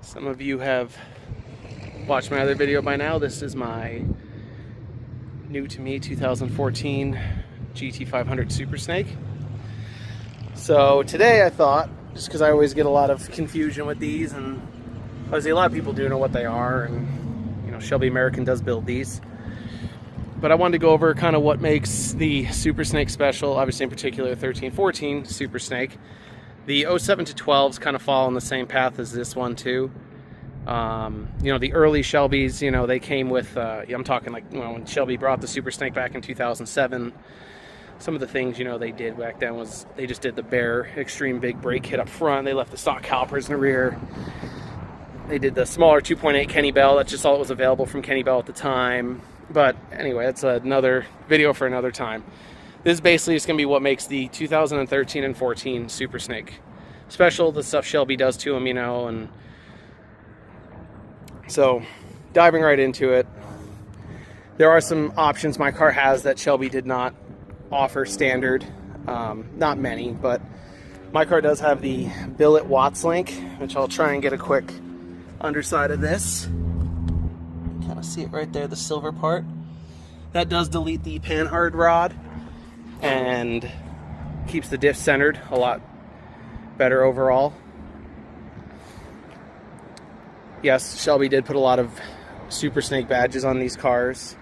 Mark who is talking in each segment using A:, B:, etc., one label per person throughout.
A: Some of you have watched my other video by now. This is my new to me 2014 GT500 Super Snake. So today I thought, just because I always get a lot of confusion with these, and obviously a lot of people do know what they are, and you know, Shelby American does build these. But I wanted to go over kind of what makes the Super Snake special, obviously in particular 1314 Super Snake. The 07 to 12s kind of fall on the same path as this one too. You know, the early Shelbys, you know, they came with, I'm talking like, you know, when Shelby brought the Super Snake back in 2007, some of the things, you know, they did back then was they just did the bare extreme big brake kit up front. They left the stock calipers in the rear. They did the smaller 2.8 Kenny Bell. That's just all that was available from Kenny Bell at the time. But anyway, that's another video for another time. This is basically just going to be what makes the 2013 and 14 Super Snake special, the stuff Shelby does to them, you know. And so, diving right into it, there are some options my car has that Shelby did not offer standard. Not many, but my car does have the billet Watts link, which I'll try and get a quick underside of this. Kind of see it right there, the silver part. That does delete the panhard rod and keeps the diff centered a lot better overall. Yes, Shelby did put a lot of Super Snake badges on these cars.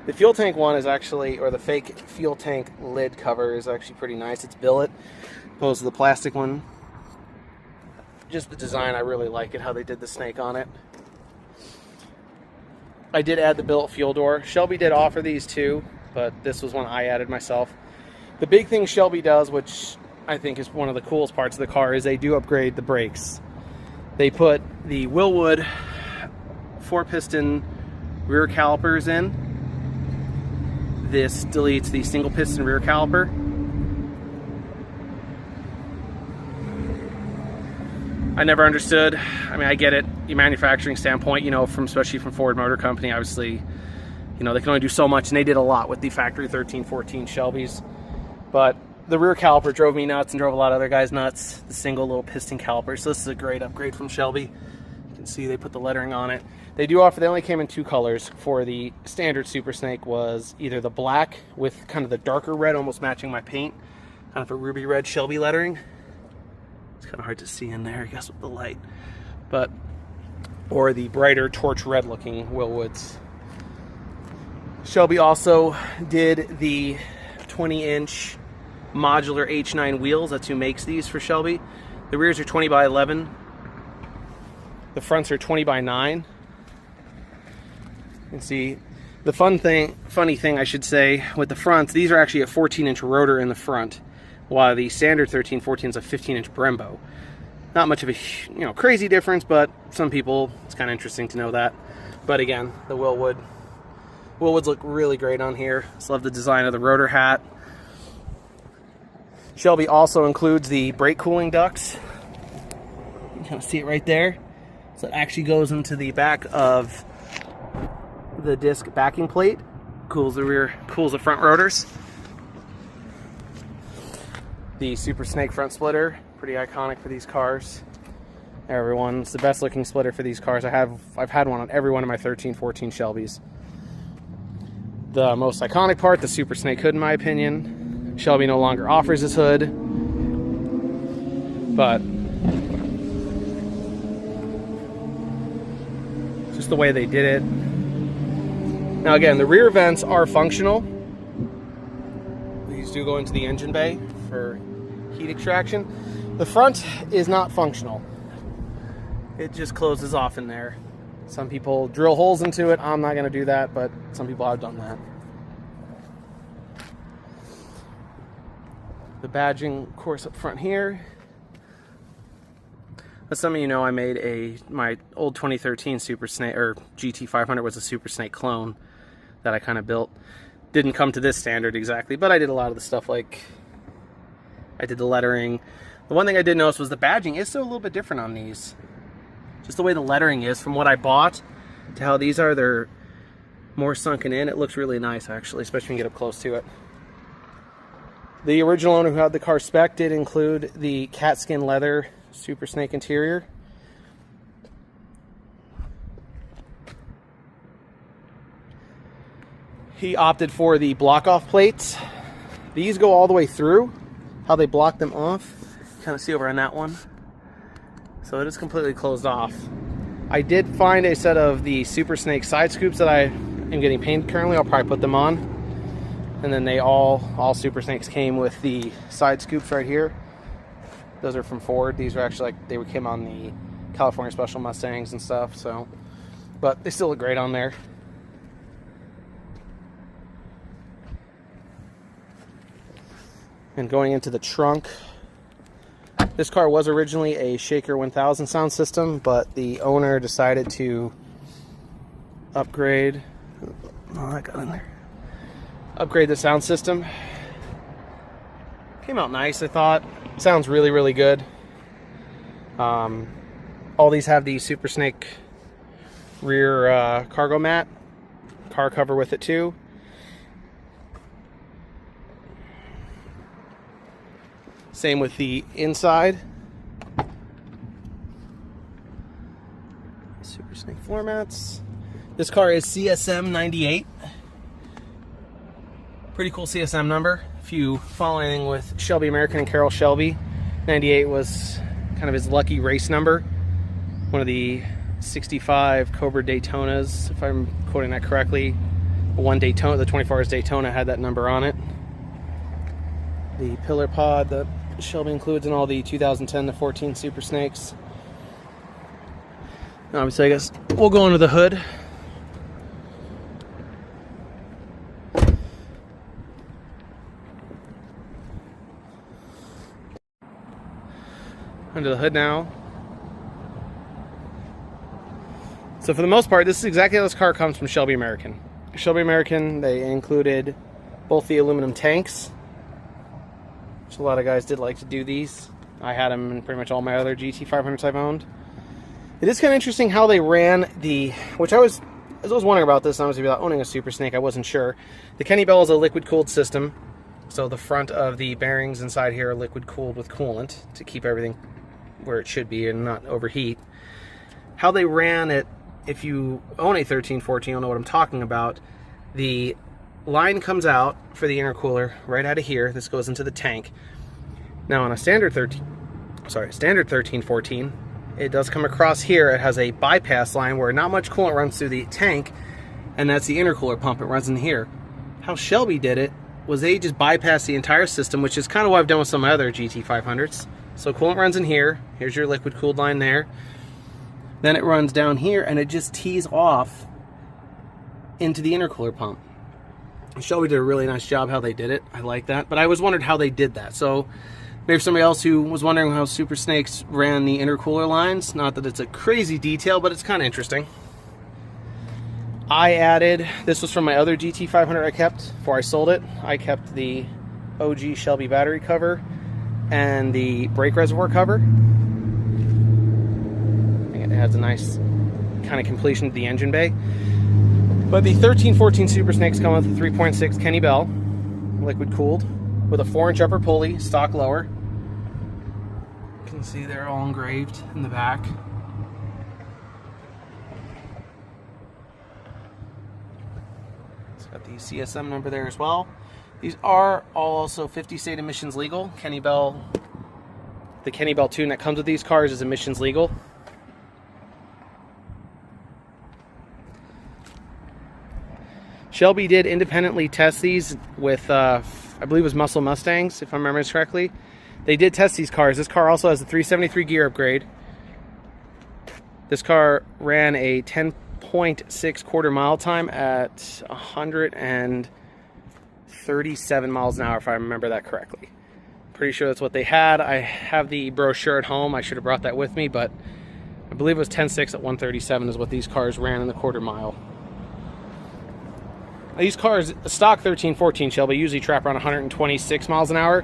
A: The fuel tank one is actually, or the fake fuel tank lid cover is actually pretty nice. It's billet opposed to the plastic one. Just the design, I really like it, how they did the snake on it. I did add the billet fuel door. Shelby did offer these too, but this was one I added myself. The big thing Shelby does, which I think is one of the coolest parts of the car, is they do upgrade the brakes. They put the Wilwood 4-piston rear calipers in. This deletes the single piston rear caliper. I never understood. I mean, I get it, the manufacturing standpoint, you know, especially from Ford Motor Company, obviously, you know, they can only do so much, and they did a lot with the factory 1314 Shelbys. But the rear caliper drove me nuts and drove a lot of other guys nuts, the single little piston caliper. So this is a great upgrade from Shelby. You can see they put the lettering on it. They do offer, they only came in two colors. For the standard Super Snake was either the black with kind of the darker red, almost matching my paint, kind of a ruby red Shelby lettering. It's kind of hard to see in there, I guess, with the light. But, or the brighter torch red looking Wilwoods. Shelby also did the 20-inch modular H9 wheels. That's who makes these for Shelby. The rears are 20 by 11. The fronts are 20 by 9. You can see the funny thing I should say with the fronts, these are actually a 14-inch rotor in the front, while the standard 1314 is a 15-inch Brembo. Not much of a, you know, crazy difference, but some people, it's kind of interesting to know that. But again, the Wilwoods look really great on here. Just love the design of the rotor hat. Shelby also includes the brake cooling ducts. You can kind of see it right there. So it actually goes into the back of the disc backing plate. Cools the rear, cools the front rotors. The Super Snake front splitter, pretty iconic for these cars. Everyone's the best looking splitter for these cars. I've had one on every one of my 1314 Shelbys. The most iconic part, the Super Snake hood, in my opinion. Shelby no longer offers this hood, but just the way they did it. Now again, the rear vents are functional. These do go into the engine bay for heat extraction. The front is not functional. It just closes off in there. Some people drill holes into it. I'm not going to do that, but some people have done that. The badging, of course, up front here. As some of you know, I made my old 2013 Super Snake, or GT500 was a Super Snake clone that I kind of built. Didn't come to this standard exactly, but I did a lot of the stuff, like I did the lettering. The one thing I did notice was the badging is still a little bit different on these. Just the way the lettering is from what I bought to how these are, they're more sunken in. It looks really nice, actually, especially when you get up close to it. The original owner who had the car spec did include the cat skin leather Super Snake interior. he opted for the block off plates. These go all the way through. How they block them off, kind of see over on that one. So it is completely closed off. I did find a set of the Super Snake side scoops that I am getting painted currently. I'll probably put them on. And then they all Super Snakes came with the side scoops right here. Those are from Ford. These are actually like, they came on the California Special Mustangs and stuff, so. But they still look great on there. And going into the trunk, this car was originally a Shaker 1000 sound system, but the owner decided to upgrade. Oh, that got in there. Upgrade the sound system. Came out nice, I thought. Sounds really, really good. All these have the Super Snake rear cargo mat, car cover with it too. Same with the inside. Super Snake floor mats. This car is CSM 98. Pretty cool CSM number. If you follow anything with Shelby American and Carroll Shelby, 98 was kind of his lucky race number. One of the 65 Cobra Daytonas, if I'm quoting that correctly. One Daytona, the 24 Hours Daytona had that number on it. The pillar pod that Shelby includes in all the 2010 to 14 Super Snakes. Obviously, I guess we'll go under the hood. Under the hood now. So for the most part, this is exactly how this car comes from Shelby American. Shelby American, they included both the aluminum tanks, which a lot of guys did like to do these. I had them in pretty much all my other GT500s I've owned. It is kind of interesting how they ran the, which as I was wondering about this, honestly, about owning a Super Snake, I wasn't sure. The Kenny Bell is a liquid cooled system. So the front of the bearings inside here are liquid cooled with coolant to keep everything where it should be and not overheat. How they ran it, if you own a 1314, you'll know what I'm talking about. The line comes out for the intercooler right out of here. This goes into the tank. Now on a standard 1314, it does come across here. It has a bypass line where not much coolant runs through the tank, and that's the intercooler pump. It runs in here. How Shelby did it was they just bypassed the entire system, which is kind of what I've done with some of my other GT500s. So coolant runs in here. Here's your liquid cooled line there. Then it runs down here, and it just tees off into the intercooler pump. Shelby did a really nice job how they did it. I like that. But I always wondered how they did that. So maybe somebody else who was wondering how Super Snakes ran the intercooler lines. Not that it's a crazy detail, but it's kind of interesting. I added, this was from my other GT500 I kept before I sold it. I kept the OG Shelby battery cover and the brake reservoir cover. It has a nice kind of completion to the engine bay. But the 1314 Super Snakes come with a 3.6 Kenny Bell, liquid cooled, with a 4-inch upper pulley, stock lower. You can see they're all engraved in the back. It's got the CSM number there as well. These are all also 50 state emissions legal. Kenny Bell, the Kenny Bell tune that comes with these cars is emissions legal. Shelby did independently test these with, I believe it was Muscle Mustangs, if I remember this correctly. They did test these cars. This car also has a 373 gear upgrade. This car ran a 10.6 quarter mile time at 137 miles an hour, if I remember that correctly. Pretty sure that's what they had. I have the brochure at home. I should have brought that with me, but I believe it was 10.6 at 137 is what these cars ran in the quarter mile. These cars, stock 1314 Shelby, usually trap around 126 miles an hour.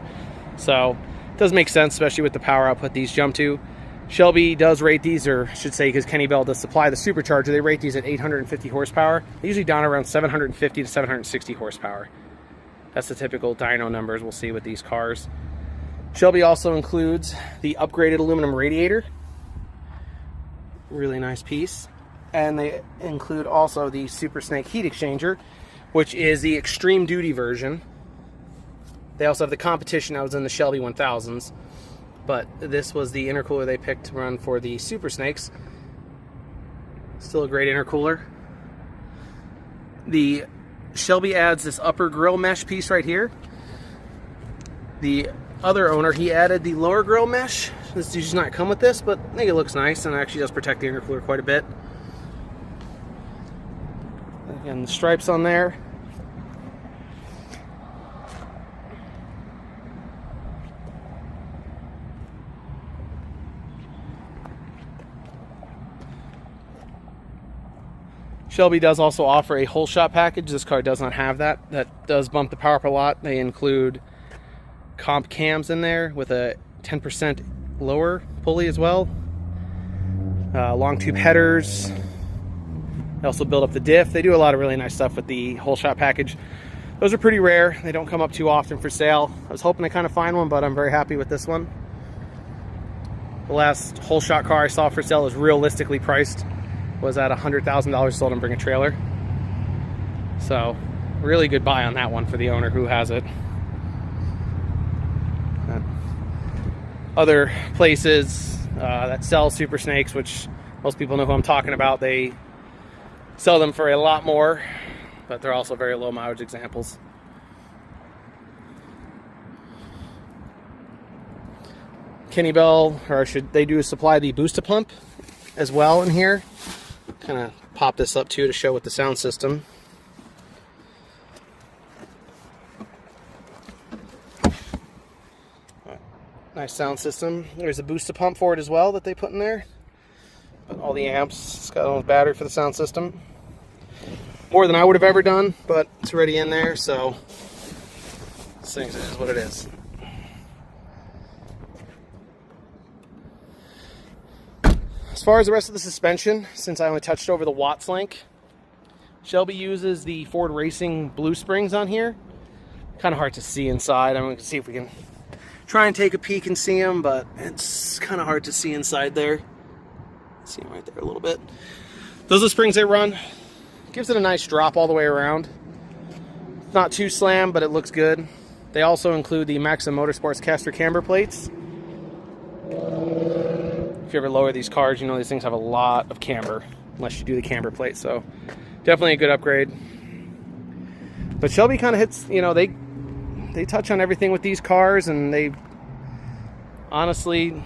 A: So it does make sense, especially with the power output these jump to. Shelby does rate these, or I should say, because Kenny Bell does supply the supercharger, they rate these at 850 horsepower. They usually down around 750 to 760 horsepower. That's the typical dyno numbers we'll see with these cars. Shelby also includes the upgraded aluminum radiator. Really nice piece. And they include also the Super Snake heat exchanger, which is the extreme duty version. They also have the competition that was in the Shelby 1000s, but this was the intercooler they picked to run for the Super Snakes. Still a great intercooler. The Shelby adds this upper grill mesh piece right here. The other owner, he added the lower grill mesh. This does not come with this, but I think it looks nice and it actually does protect the intercooler quite a bit. Again, the stripes on there. Shelby does also offer a whole shot package. This car does not have that. That does bump the power up a lot. They include comp cams in there with a 10% lower pulley as well. Long tube headers. They also build up the diff. They do a lot of really nice stuff with the whole shot package. Those are pretty rare. They don't come up too often for sale. I was hoping to kind of find one, but I'm very happy with this one. The last whole shot car I saw for sale is realistically priced. Was at $100,000 sold and bring a trailer. So really good buy on that one for the owner who has it. Other places that sell Super Snakes, which most people know who I'm talking about, they sell them for a lot more, but they're also very low mileage examples. Kenny Bell, or they do supply the Boost-A-Pump as well in here. Kind of pop this up too to show with the sound system. Nice sound system. There's a Boost-A-Pump for it as well that they put in there. But all the amps, it's got a battery for the sound system. More than I would have ever done, but it's already in there, so this thing is what it is. As far as the rest of the suspension, since I only touched over the Watts link, Shelby uses the Ford Racing Blue Springs on here. Kind of hard to see inside. I'm going to see if we can try and take a peek and see them, but it's kind of hard to see inside there. See them right there a little bit. Those are the springs they run. Gives it a nice drop all the way around. Not too slammed, but it looks good. They also include the Maxim Motorsports caster camber plates. If you ever lower these cars, you know these things have a lot of camber, unless you do the camber plate, so definitely a good upgrade. But Shelby kind of hits, you know, they touch on everything with these cars, and they honestly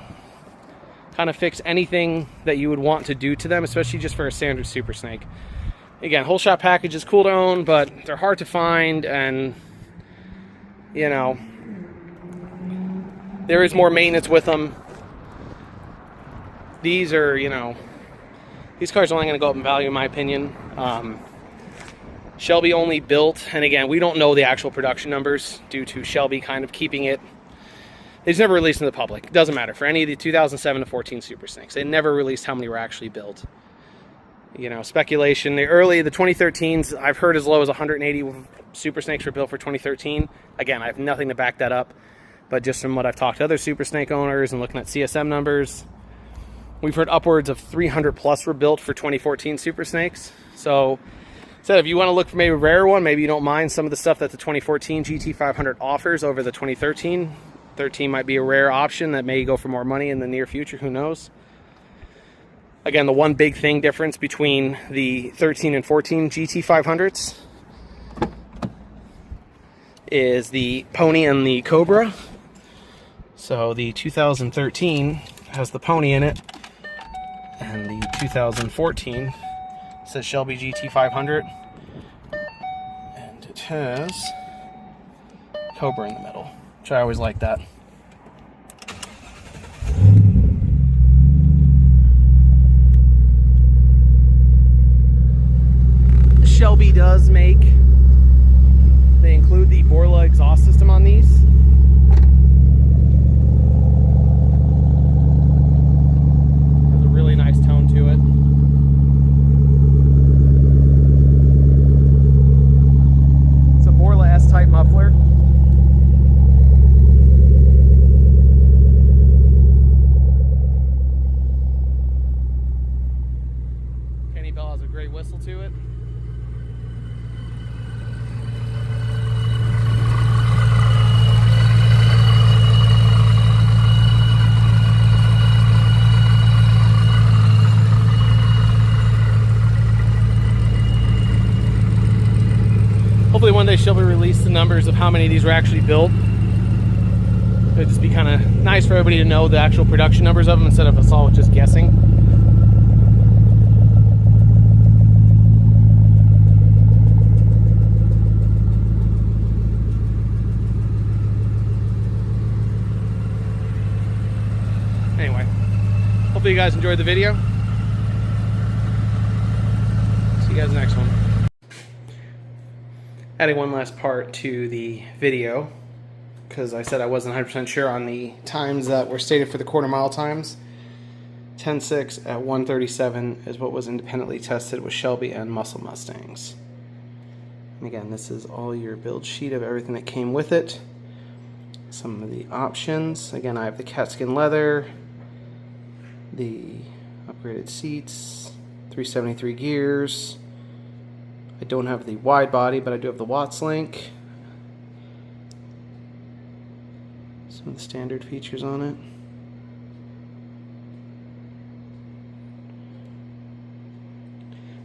A: kind of fix anything that you would want to do to them, especially just for a standard Super Snake. Again, whole shot package is cool to own, but they're hard to find, and you know, there is more maintenance with them. These are, you know, these cars are only going to go up in value, in my opinion. Shelby only built, and again, we don't know the actual production numbers due to Shelby kind of keeping it. They just never released to the public. It doesn't matter. For any of the 2007 to 14 Super Snakes, they never released how many were actually built. You know, speculation. The 2013s, I've heard as low as 180 Super Snakes were built for 2013. Again, I have nothing to back that up, but just from what I've talked to other Super Snake owners and looking at CSM numbers, we've heard upwards of 300 plus were built for 2014 Super Snakes. So if you want to look for maybe a rare one, maybe you don't mind some of the stuff that the 2014 GT500 offers over the 2013. 13 might be a rare option that may go for more money in the near future, who knows. Again, the one big thing difference between the 13 and 14 GT500s is the Pony and the Cobra. So the 2013 has the Pony in it, and the 2014 says Shelby GT500, and it has Cobra in the middle, which I always like that. Shelby does make, they include the Borla exhaust system on these. Has a really nice tone to it. It's a Borla S-type muffler. Kenny Bell has a great whistle to it. Shelby release the numbers of how many of these were actually built. It'd just be kind of nice for everybody to know the actual production numbers of them instead of us all just guessing. Anyway, hopefully you guys enjoyed the video. See you guys in the next one. Adding one last part to the video, because I said I wasn't 100% sure on the times that were stated for the quarter mile times. 10.6 at 1:37 is what was independently tested with Shelby and Muscle Mustangs. And again, this is all your build sheet of everything that came with it. Some of the options. Again, I have the catskin leather, the upgraded seats, 373 gears. I don't have the wide body, but I do have the Watts link. Some of the standard features on it.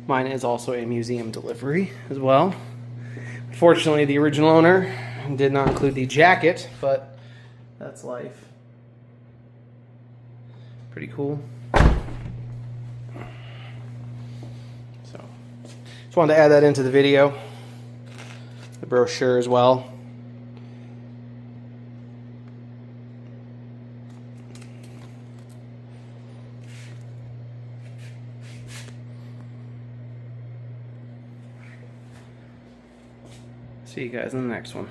A: Mine is also a museum delivery as well. Unfortunately, the original owner did not include the jacket, but that's life. Pretty cool. So, just wanted to add that into the video. The brochure as well. See you guys in the next one.